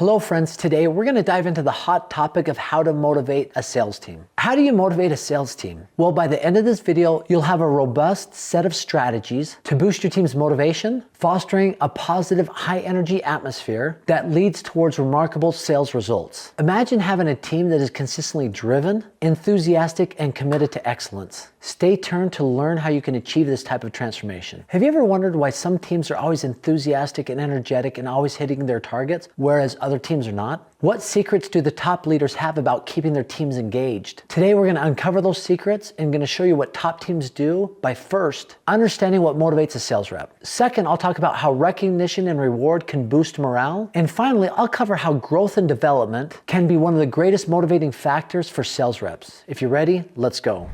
Hello friends, today we're going to dive into the hot topic of how to motivate a sales team. How do you motivate a sales team? Well, by the end of this video, you'll have a robust set of strategies to boost your team's motivation, fostering a positive, high-energy atmosphere that leads towards remarkable sales results. Imagine having a team that is consistently driven, enthusiastic, and committed to excellence. Stay tuned to learn how you can achieve this type of transformation. Have you ever wondered why some teams are always enthusiastic and energetic and always hitting their targets, whereas other teams are not? What secrets do the top leaders have about keeping their teams engaged? Today, we're going to uncover those secrets and going to show you what top teams do by first, understanding what motivates a sales rep. Second, I'll talk about how recognition and reward can boost morale. And finally, I'll cover how growth and development can be one of the greatest motivating factors for sales reps. If you're ready, let's go.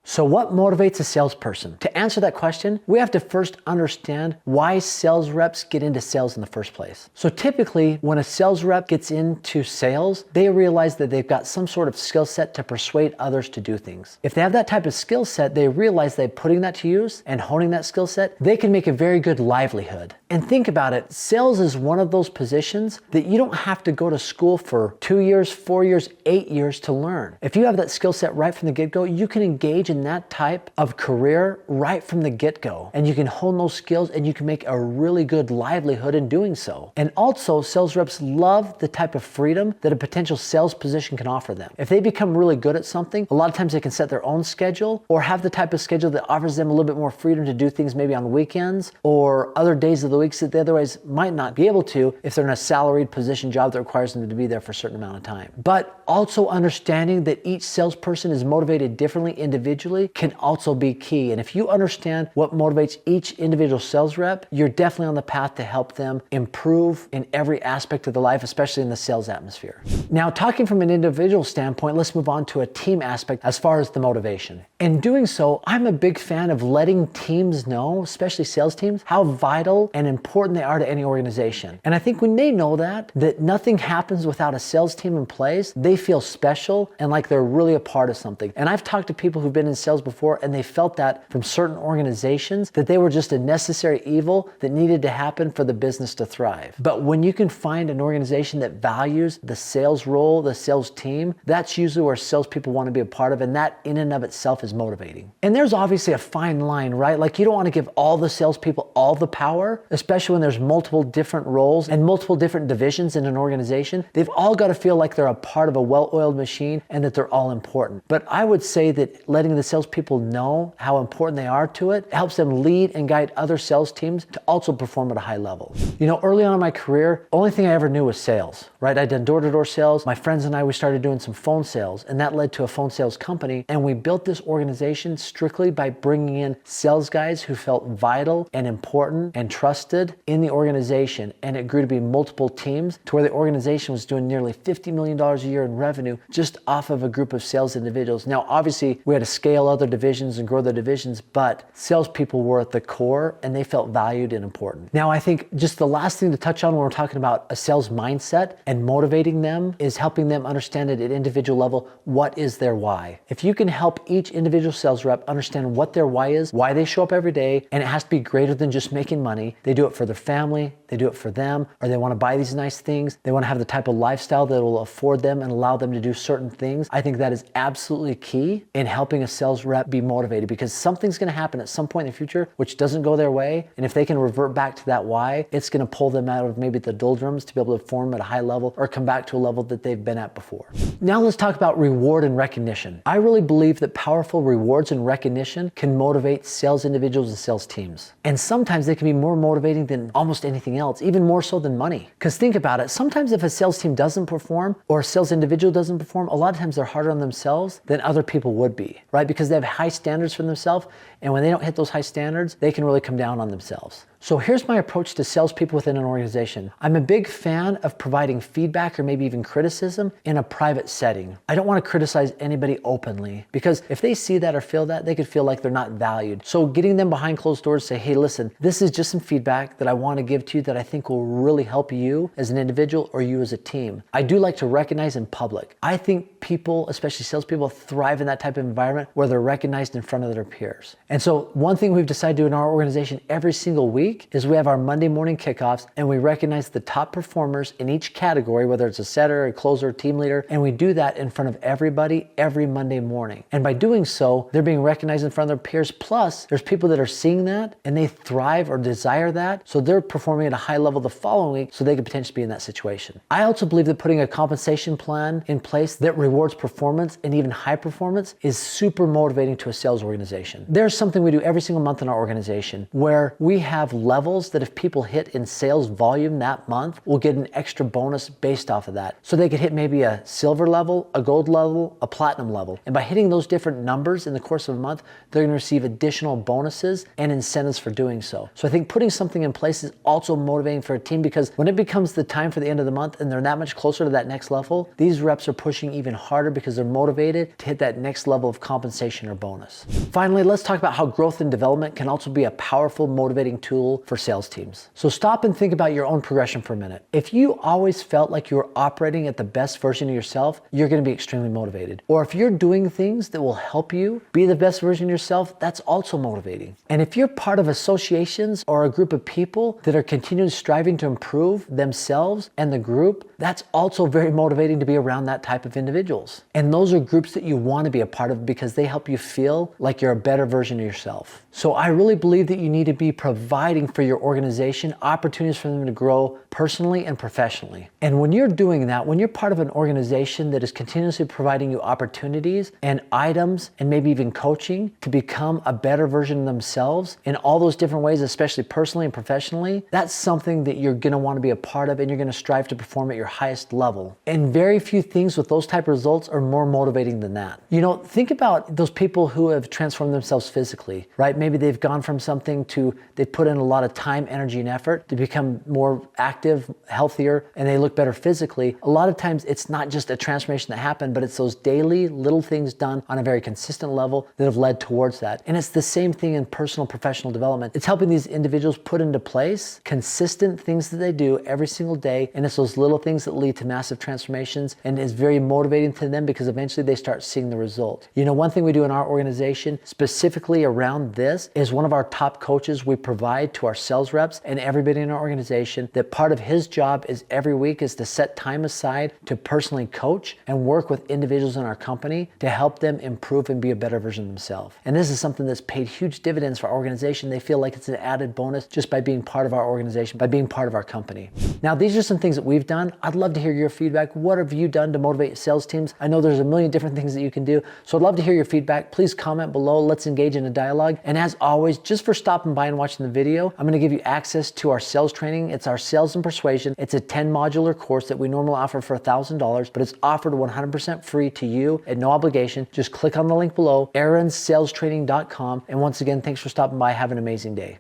So what motivates a salesperson? To answer that question, we have to first understand why sales reps get into sales in the first place. So typically, when a sales rep gets into sales, they realize that they've got some sort of skill set to persuade others to do things. If they have that type of skill set, they realize that putting that to use and honing that skill set, they can make a very good livelihood. And think about it, sales is one of those positions that you don't have to go to school for 2 years, 4 years, 8 years to learn. If you have that skill set right from the get-go, you can engage in that type of career right from the get-go. And you can hone those skills and you can make a really good livelihood in doing so. And also, sales reps love the type of freedom that a potential sales position can offer them. If they become really good at something, a lot of times they can set their own schedule or have the type of schedule that offers them a little bit more freedom to do things maybe on the weekends or other days of the weeks that they otherwise might not be able to if they're in a salaried position job that requires them to be there for a certain amount of time. But also understanding that each salesperson is motivated differently individually can also be key. And if you understand what motivates each individual sales rep, you're definitely on the path to help them improve in every aspect of their life, especially in the sales atmosphere. Now, talking from an individual standpoint, let's move on to a team aspect as far as the motivation. In doing so, I'm a big fan of letting teams know, especially sales teams, how vital and important they are to any organization. And I think when they know that nothing happens without a sales team in place, they feel special and like they're really a part of something. And I've talked to people who've been in sales before and they felt that from certain organizations that they were just a necessary evil that needed to happen for the business to thrive. But when you can find an organization that values the sales role, the sales team, that's usually where salespeople want to be a part of, and that in and of itself is motivating. And there's obviously a fine line, right? Like you don't want to give all the salespeople all the power, especially when there's multiple different roles and multiple different divisions in an organization. They've all got to feel like they're a part of a well-oiled machine and that they're all important. But I would say that letting the salespeople know how important they are to it helps them lead and guide other sales teams to also perform at a high level. You know, early on in my career, the only thing I ever knew was sales, right? I'd done door-to-door sales. My friends and I, we started doing some phone sales, and that led to a phone sales company. And we built this organization strictly by bringing in sales guys who felt vital and important and trusted in the organization. And it grew to be multiple teams to where the organization was doing nearly $50 million a year in revenue just off of a group of sales individuals. Now, obviously, we had to scale other divisions and grow the divisions, but salespeople were at the core and they felt valued and important. Now, I think just the last thing to touch on when we're talking about a sales mindset and motivating them is helping them understand at an individual level, what is their why? If you can help each individual sales rep understand what their why is, why they show up every day, and it has to be greater than just making money. They do it for their family, they do it for them, or they want to buy these nice things. They want to have the type of lifestyle that will afford them and allow them to do certain things. I think that is absolutely key in helping a sales rep be motivated, because something's going to happen at some point in the future which doesn't go their way. And if they can revert back to that why, it's going to pull them out of maybe the doldrums to be able to perform at a high level or come back to a level that they've been at before. Now let's talk about reward and recognition. I really believe that powerful rewards and recognition can motivate sales individuals and sales teams. And sometimes they can be more motivating than almost anything else, even more so than money. Because think about it, sometimes if a sales team doesn't perform or a sales individual doesn't perform, a lot of times they're harder on themselves than other people would be, right? Because they have high standards for themselves, and when they don't hit those high standards, they can really come down on themselves. So here's my approach to salespeople within an organization. I'm a big fan of providing feedback or maybe even criticism in a private setting. I don't want to criticize anybody openly, because if they see that or feel that, they could feel like they're not valued. So getting them behind closed doors, say, hey, listen, this is just some feedback that I want to give to you that I think will really help you as an individual or you as a team. I do like to recognize in public. I think people, especially salespeople, thrive in that type of environment where they're recognized in front of their peers. And so one thing we've decided to do in our organization every single week is we have our Monday morning kickoffs, and we recognize the top performers in each category, whether it's a setter, a closer, team leader, and we do that in front of everybody every Monday morning. And by doing so, they're being recognized in front of their peers. Plus, there's people that are seeing that and they thrive or desire that, so they're performing at a high level the following week, so they could potentially be in that situation. I also believe that putting a compensation plan in place that rewards performance and even high performance is super motivating to a sales organization. There's something we do every single month in our organization where we have levels that if people hit in sales volume that month, we'll get an extra bonus based off of that. So they could hit maybe a silver level, a gold level, a platinum level. And by hitting those different numbers in the course of a month, they're going to receive additional bonuses and incentives for doing so. So I think putting something in place is also motivating for a team, because when it becomes the time for the end of the month and they're that much closer to that next level, these reps are pushing even harder because they're motivated to hit that next level of compensation or bonus. Finally, let's talk about how growth and development can also be a powerful motivating tool for sales teams. So stop and think about your own progression for a minute. If you always felt like you were operating at the best version of yourself, you're going to be extremely motivated. Or if you're doing things that will help you be the best version of yourself, that's also motivating. And if you're part of associations or a group of people that are continually striving to improve themselves and the group, that's also very motivating to be around that type of individuals. And those are groups that you want to be a part of because they help you feel like you're a better version of yourself. So I really believe that you need to be providing for your organization opportunities for them to grow personally and professionally. And when you're doing that, when you're part of an organization that is continuously providing you opportunities and items and maybe even coaching to become a better version of themselves in all those different ways, especially personally and professionally, that's something that you're going to want to be a part of, and you're going to strive to perform at your highest level. And very few things with those type of results are more motivating than that. You know, think about those people who have transformed themselves physically, right? Maybe they've gone from something to, they've put in a lot of time, energy, and effort to become more active, healthier, and they look better physically. A lot of times it's not just a transformation that happened, but it's those daily little things done on a very consistent level that have led towards that. And it's the same thing in personal professional development. It's helping these individuals put into place consistent things that they do every single day, and it's those little things that lead to massive transformations, and is very motivating to them because eventually they start seeing the result. You know, one thing we do in our organization specifically around this is one of our top coaches we provide to our sales reps and everybody in our organization, that part of his job is every week is to set time aside to personally coach and work with individuals in our company to help them improve and be a better version of themselves. And this is something that's paid huge dividends for our organization. They feel like it's an added bonus just by being part of our organization, by being part of our company. Now, these are some things that we've done. I'd love to hear your feedback. What have you done to motivate sales teams? I know there's a million different things that you can do, so I'd love to hear your feedback. Please comment below. Let's engage in a dialogue. And as always, just for stopping by and watching the video, I'm going to give you access to our sales training. It's our Sales and Persuasion. It's a 10-modular course that we normally offer for $1,000, but it's offered 100% free to you at no obligation. Just click on the link below, aaronsalestraining.com. And once again, thanks for stopping by. Have an amazing day.